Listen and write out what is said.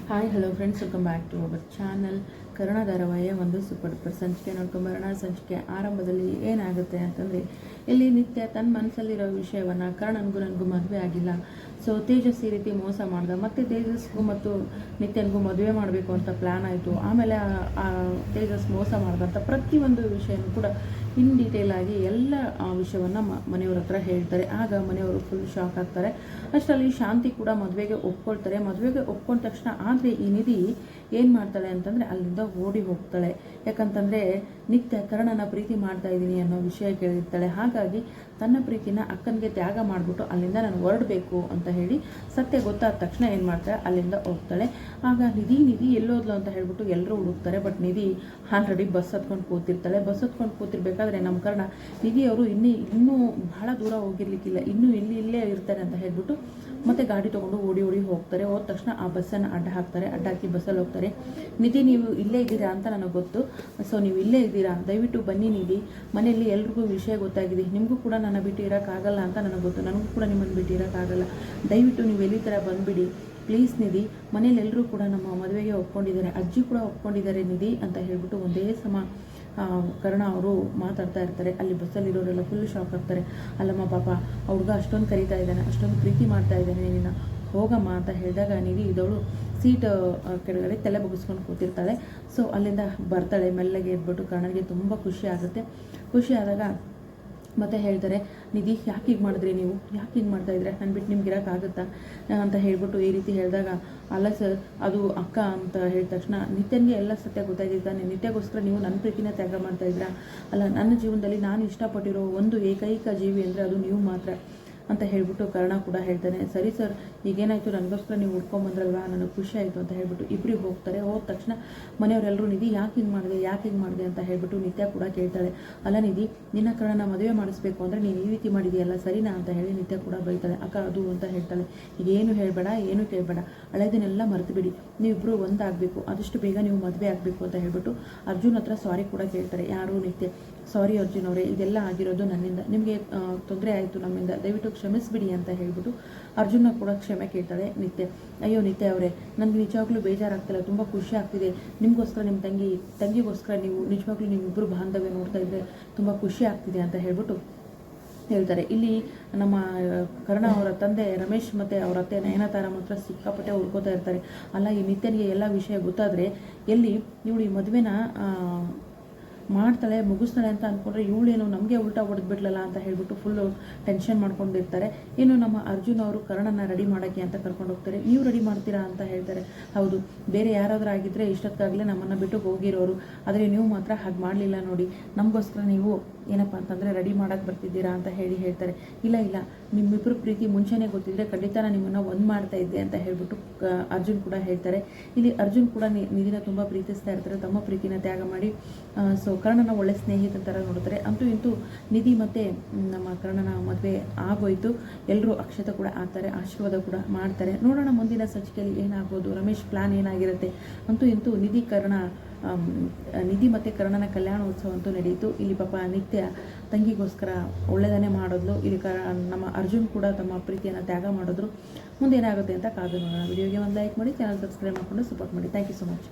Hi hello friends, welcome back to our channel. Karuna ಧಾರಾವಾಹಿಯ ಒಂದು super duper ಸಂಚಿಕೆ ನೋಡ್ಕೊಂಬರೋಣ. ಸಂಚಿಕೆ ಆರಂಭದಲ್ಲಿ ಏನಾಗುತ್ತೆ ಅಂತಂದರೆ, ಇಲ್ಲಿ ನಿತ್ಯ ತನ್ನ ಮನಸ್ಸಲ್ಲಿರೋ ವಿಷಯವನ್ನು ನನಗೂ ಮದುವೆ ಆಗಿಲ್ಲ, ಸೊ ತೇಜಸ್ ಈ ರೀತಿ ಮೋಸ ಮಾಡ್ದ, ಮತ್ತು ತೇಜಸ್ಗೂ ಮತ್ತು ನಿತ್ಯನಿಗೂ ಮದುವೆ ಮಾಡಬೇಕು ಅಂತ ಪ್ಲ್ಯಾನ್ ಆಯಿತು. ಆಮೇಲೆ ತೇಜಸ್ ಮೋಸ ಮಾಡ್ದಂಥ ಪ್ರತಿಯೊಂದು ವಿಷಯನೂ ಕೂಡ ಇನ್ ಡೀಟೇಲ್ ಆಗಿ ಎಲ್ಲ ವಿಷಯವನ್ನು ಮನೆಯವ್ರ ಹತ್ರ ಹೇಳ್ತಾರೆ. ಆಗ ಮನೆಯವರು ಫುಲ್ ಶಾಕ್ ಆಗ್ತಾರೆ. ಅಷ್ಟರಲ್ಲಿ ಶಾಂತಿ ಕೂಡ ಮದುವೆಗೆ ಒಪ್ಕೊಳ್ತಾರೆ. ಮದುವೆಗೆ ಒಪ್ಕೊಂಡ ತಕ್ಷಣ ಆದರೆ ಈ ನಿಧಿ ಏನು ಮಾಡ್ತಾಳೆ ಅಂತಂದರೆ ಅಲ್ಲಿಂದ ಓಡಿ ಹೋಗ್ತಾಳೆ. ಯಾಕಂತಂದರೆ ನಿತ್ಯ ಕರ್ಣನ ಪ್ರೀತಿ ಮಾಡ್ತಾ ಇದ್ದೀನಿ ಅನ್ನೋ ವಿಷಯ ಕೇಳಿರ್ತಾಳೆ. ಹಾಗಾಗಿ ತನ್ನ ಪ್ರೀತಿನ ಅಕ್ಕನಿಗೆ ತ್ಯಾಗ ಮಾಡಿಬಿಟ್ಟು ಅಲ್ಲಿಂದ ನಾನು ಹೊರಡಬೇಕು ಅಂತ ಹೇಳಿ ಸತ್ಯ ಗೊತ್ತಾದ ತಕ್ಷಣ ಏನು ಮಾಡ್ತಾಳೆ, ಅಲ್ಲಿಂದ ಹೋಗ್ತಾಳೆ. ಆಗ ನಿಧಿ ಎಲ್ಲೋದ್ಲು ಅಂತ ಹೇಳ್ಬಿಟ್ಟು ಎಲ್ಲರೂ ಹುಡುಕ್ತಾರೆ. ಬಟ್ ನಿಧಿ ಆಲ್ರೆಡಿ ಬಸ್ ಹತ್ಕೊಂಡು ಕೂತಿರ್ತಾಳೆ. ಬಸ್ ಹತ್ಕೊಂಡು ಕೂತಿರ್ಬೇಕಾದ್ರೆ ನಮ್ಮ ಕರ್ಣ ನಿಧಿಯವರು ಇನ್ನೂ ಬಹಳ ದೂರ ಹೋಗಿರ್ಲಿಕ್ಕಿಲ್ಲ, ಇನ್ನೂ ಇಲ್ಲೇ ಇರ್ತಾರೆ ಅಂತ ಹೇಳ್ಬಿಟ್ಟು ಮತ್ತೆ ಗಾಡಿ ತೊಗೊಂಡು ಓಡಿ ಹೋಗ್ತಾರೆ. ಹೋದ ತಕ್ಷಣ ಆ ಬಸ್ಸನ್ನು ಅಡ್ಡ ಹಾಕಿ ಬಸ್ಸಲ್ಲಿ ಹೋಗ್ತಾರೆ. ನಿಧಿ, ನೀವು ಇಲ್ಲೇ ಇದ್ದೀರಾ ಅಂತ ನನಗೆ ಗೊತ್ತು, ಸೊ ನೀವು ಇಲ್ಲೇ ಇದ್ದೀರಾ, ದಯವಿಟ್ಟು ಬನ್ನಿ ನಿಧಿ, ಮನೆಯಲ್ಲಿ ಎಲ್ರಿಗೂ ವಿಷಯ ಗೊತ್ತಾಗಿದೆ, ನಿಮಗೂ ಕೂಡ ನನ್ನ ಬಿಟ್ಟು ಇರೋಕ್ಕಾಗಲ್ಲ ಅಂತ ನನಗೆ ಗೊತ್ತು, ನನಗೂ ಕೂಡ ನಿಮ್ಮನ್ನು ಬಿಟ್ಟು ಇರೋಕ್ಕಾಗಲ್ಲ, ದಯವಿಟ್ಟು ನೀವು ಎಲ್ಲಿ ಥರ ಬಂದುಬಿಡಿ ಪ್ಲೀಸ್ ನಿಧಿ, ಮನೇಲಿ ಎಲ್ಲರೂ ಕೂಡ ನಮ್ಮ ಮದುವೆಗೆ ಒಪ್ಕೊಂಡಿದ್ದಾರೆ, ಅಜ್ಜಿ ಕೂಡ ಒಪ್ಕೊಂಡಿದ್ದಾರೆ ನಿಧಿ ಅಂತ ಹೇಳ್ಬಿಟ್ಟು ಒಂದೇ ಸಮ ಕರ್ಣ ಅವರು ಮಾತಾಡ್ತಾ ಇರ್ತಾರೆ. ಅಲ್ಲಿ ಬಸ್ಸಲ್ಲಿರೋರೆಲ್ಲ ಫುಲ್ ಶಾಕ್ ಆಗ್ತಾರೆ. ಅಲ್ಲಮ್ಮ ಪಾಪ ಹುಡುಗ ಅಷ್ಟೊಂದು ಕರೀತಾ ಇದ್ದಾನೆ, ಅಷ್ಟೊಂದು ಪ್ರೀತಿ ಮಾಡ್ತಾ ಇದ್ದಾನೆ, ನಿನ್ನ ಹೋಗಮ್ಮ ಅಂತ ಹೇಳಿದಾಗ ನಿಧಿ ಇದವಳು ಸೀಟ್ ಕೆಳಗಡೆ ತಲೆ ಬಗ್ಗಿಸ್ಕೊಂಡು ಕೂತಿರ್ತಾಳೆ. ಸೊ ಅಲ್ಲಿಂದ ಬರ್ತಾಳೆ ಮೆಲ್ಲಗೆ ಎದ್ಬಿಟ್ಟು. ಕರ್ಣನಿಗೆ ತುಂಬ ಖುಷಿ ಆಗುತ್ತೆ. ಖುಷಿ ಆದಾಗ ಮತ್ತೆ ಹೇಳ್ತಾರೆ, ನಿಧಿ ಯಾಕೆ ಹೀಗೆ ಮಾಡಿದ್ರಿ, ನೀವು ಯಾಕೆ ಹೀಗೆ ಮಾಡ್ತಾಯಿದ್ರೆ, ನಾನು ಬಿಟ್ಟು ನಿಮ್ಗೆ ಇರೋಕ್ಕಾಗುತ್ತಾ ಅಂತ ಹೇಳ್ಬಿಟ್ಟು ಈ ರೀತಿ ಹೇಳಿದಾಗ, ಅಲ್ಲ ಸರ್ ಅದು ಅಕ್ಕ ಅಂತ ಹೇಳಿದ ತಕ್ಷಣ ನಿತ್ಯನಿಗೆ ಎಲ್ಲ ಸತ್ಯ ಗೊತ್ತಾಗಿರ್ತಾನೆ, ನಿತ್ಯಗೋಸ್ಕರ ನೀವು ನನ್ನ ಪ್ರೀತಿನ ತ್ಯಾಗ ಮಾಡ್ತಾಯಿದ್ರಾ, ಅಲ್ಲ ನನ್ನ ಜೀವನದಲ್ಲಿ ನಾನು ಇಷ್ಟಪಟ್ಟಿರೋ ಒಂದು ಏಕೈಕ ಜೀವಿ ಅಂದರೆ ಅದು ನೀವು ಮಾತ್ರ ಅಂತ ಹೇಳ್ಬಿಟ್ಟು ಕರ್ಣ ಕೂಡ ಹೇಳ್ತಾನೆ. ಸರಿ ಸರ್, ಈಗೇನಾಯಿತು, ನನಗೋಸ್ಕರ ನೀವು ಹುಡ್ಕೊಂಬಂದ್ರಲ್ವಾ, ನನಗೆ ಖುಷಿ ಆಯಿತು ಅಂತ ಹೇಳ್ಬಿಟ್ಟು ಇಬ್ಬರಿಗೆ ಹೋಗ್ತಾರೆ. ಹೋದ ತಕ್ಷಣ ಮನೆಯವರೆಲ್ಲರೂ ನಿಧಿ ಯಾಕೆ ಹಿಂಗೆ ಮಾಡಿದೆ ಅಂತ ಹೇಳ್ಬಿಟ್ಟು ನಿತ್ಯ ಕೂಡ ಕೇಳ್ತಾಳೆ. ಅಲ್ಲ ನಿಧಿ, ನಿನ್ನ ಕರ್ಣನ ಮದುವೆ ಮಾಡಿಸ್ಬೇಕು ಅಂದರೆ ನೀನು ಈ ರೀತಿ ಮಾಡಿದೆಯಲ್ಲ, ಸರಿನಾ ಅಂತ ಹೇಳಿ ನಿತ್ಯ ಕೂಡ ಬೈತಾಳೆ. ಅಕ್ಕ ಅದು ಅಂತ ಹೇಳ್ತಾಳೆ. ಈಗ ಏನು ಹೇಳಬೇಡ, ಏನು ಕೇಳಬೇಡ, ಹಳೆದನ್ನೆಲ್ಲ ಮರೆತು ಬಿಡಿ, ನೀವಿಬ್ಬರು ಒಂದಾಗಬೇಕು, ಆದಷ್ಟು ಬೇಗ ನೀವು ಮದುವೆ ಆಗಬೇಕು ಅಂತ ಹೇಳ್ಬಿಟ್ಟು ಅರ್ಜುನ್ ಹತ್ರ ಸಾರಿ ಕೂಡ ಕೇಳ್ತಾರೆ. ಯಾರು ನಿತ್ಯ, ಸಾರಿ ಅರ್ಜುನ್ ಅವರೇ, ಇದೆಲ್ಲ ಆಗಿರೋದು ನನ್ನಿಂದ, ನಿಮಗೆ ತೊಂದರೆ ಆಯಿತು ನಮ್ಮಿಂದ, ದಯವಿಟ್ಟು ಕ್ಷಮಿಸ್ಬಿಡಿ ಅಂತ ಹೇಳ್ಬಿಟ್ಟು ಅರ್ಜುನ ಕೂಡ ಕ್ಷಮೆ ಕೇಳ್ತಾಳೆ ನಿತ್ಯ. ಅಯ್ಯೋ ನಿತ್ಯ ಅವರೇ, ನನಗೆ ನಿಜವಾಗ್ಲೂ ಬೇಜಾರಾಗ್ತಿಲ್ಲ, ತುಂಬ ಖುಷಿ ಆಗ್ತಿದೆ, ನಿಮಗೋಸ್ಕರ ನಿಮ್ಮ ತಂಗಿಗೋಸ್ಕರ ನೀವು ನಿಜವಾಗ್ಲೂ ನೀವಿಬ್ಬರು ಬಾಂಧವ್ಯ ನೋಡ್ತಾ ಇದ್ದರೆ ತುಂಬ ಖುಷಿ ಆಗ್ತಿದೆ ಅಂತ ಹೇಳ್ಬಿಟ್ಟು ಹೇಳ್ತಾರೆ. ಇಲ್ಲಿ ನಮ್ಮ ಕರ್ಣ ಅವರ ತಂದೆ ರಮೇಶ್ ಮತ್ತು ಅವರ ಅತ್ತೆ ನಯನತಾರ ಮಾತ್ರ ಸಿಕ್ಕಾಪಟ್ಟೆ ಹುಡ್ಕೋತಾ ಇರ್ತಾರೆ. ಅಲ್ಲ ಈ ನಿತ್ಯನಿಗೆ ಎಲ್ಲ ವಿಷಯ ಗೊತ್ತಾದರೆ ಎಲ್ಲಿ ಇವಳು ಈ ಮದುವೆನ ಮಾಡ್ತಾಳೆ ಮುಗಿಸ್ತಾಳೆ ಅಂತ ಅಂದ್ಕೊಂಡ್ರೆ ಇವಳೇನು ನಮಗೆ ಉಲ್ಟಾ ಹೊಡೆದ್ಬಿಡ್ಲಲ್ಲ ಅಂತ ಹೇಳ್ಬಿಟ್ಟು ಫುಲ್ಲು ಟೆನ್ಷನ್ ಮಾಡ್ಕೊಂಡಿರ್ತಾರೆ. ಏನು ನಮ್ಮ ಅರ್ಜುನ್ ಅವರು ಕರ್ಣನ ರೆಡಿ ಮಾಡೋಕ್ಕೆ ಅಂತ ಕರ್ಕೊಂಡು ಹೋಗ್ತಾರೆ. ನೀವು ರೆಡಿ ಮಾಡ್ತೀರಾ ಅಂತ ಹೇಳ್ತಾರೆ. ಹೌದು, ಬೇರೆ ಯಾರಾದರೂ ಆಗಿದ್ದರೆ ಇಷ್ಟೊತ್ತಾಗಲೇ ನಮ್ಮನ್ನು ಬಿಟ್ಟು ಹೋಗಿರೋರು, ಆದರೆ ನೀವು ಮಾತ್ರ ಹಾಗೆ ಮಾಡಲಿಲ್ಲ ನೋಡಿ, ನಮಗೋಸ್ಕರ ನೀವು ಏನಪ್ಪ ಅಂತಂದರೆ ರೆಡಿ ಮಾಡೋಕ್ಕೆ ಬರ್ತಿದ್ದೀರಾ ಅಂತ ಹೇಳ್ತಾರೆ. ಇಲ್ಲ ನಿಮ್ಮಿಬ್ಬರು ಪ್ರೀತಿ ಮುಂಚೆನೇ ಗೊತ್ತಿದ್ದರೆ ಖಂಡಿತ ನಾನು ನಿಮ್ಮನ್ನು ಒಂದು ಮಾಡ್ತಾ ಇದ್ದೆ ಅಂತ ಹೇಳ್ಬಿಟ್ಟು ಅರ್ಜುನ್ ಕೂಡ ಹೇಳ್ತಾರೆ. ಇಲ್ಲಿ ಅರ್ಜುನ್ ಕೂಡ ನಿಧಿನ ತುಂಬ ಪ್ರೀತಿಸ್ತಾ ಇರ್ತಾರೆ. ತಮ್ಮ ಪ್ರೀತಿನ ತ್ಯಾಗ ಮಾಡಿ ಸೊ ಕರ್ಣನ ಒಳ್ಳೆ ಸ್ನೇಹಿತ ಥರ ನೋಡ್ತಾರೆ. ಅಂತೂ ಇಂತೂ ನಿಧಿ ಮತ್ತು ನಮ್ಮ ಕರ್ಣನ ಮದುವೆ ಆಗೋಯ್ತು. ಎಲ್ಲರೂ ಅಕ್ಷತೆ ಕೂಡ ಆಗ್ತಾರೆ, ಆಶೀರ್ವಾದ ಕೂಡ ಮಾಡ್ತಾರೆ. ನೋಡೋಣ ಮುಂದಿನ ಸಂಚಿಕೆಯಲ್ಲಿ ಏನಾಗ್ಬೋದು, ರಮೇಶ್ ಪ್ಲಾನ್ ಏನಾಗಿರುತ್ತೆ. ಅಂತೂ ಇಂತೂ ನಿಧಿ ಮತ್ತು ಕರ್ಣನ ಕಲ್ಯಾಣೋತ್ಸವ ಅಂತೂ ನಡೆಯಿತು. ಇಲ್ಲಿ ಪಾಪ ನಿತ್ಯ ತಂಗಿಗೋಸ್ಕರ ಒಳ್ಳೆಯದನ್ನೇ ಮಾಡಿದ್ಲು. ಇಲ್ಲಿ ನಮ್ಮ ಅರ್ಜುನ್ ಕೂಡ ತಮ್ಮ ಪ್ರೀತಿಯನ್ನು ತ್ಯಾಗ ಮಾಡಿದ್ರು. ಮುಂದೇನಾಗುತ್ತೆ ಅಂತ ಕಾದು ನೋಡೋಣ. ವಿಡಿಯೋಗೆ ಒಂದು ಲೈಕ್ ಮಾಡಿ, ಚಾನಲ್ ಸಬ್ಸ್ಕ್ರೈಬ್ ಮಾಡಿಕೊಂಡು ಸಪೋರ್ಟ್ ಮಾಡಿ. Thank you so much.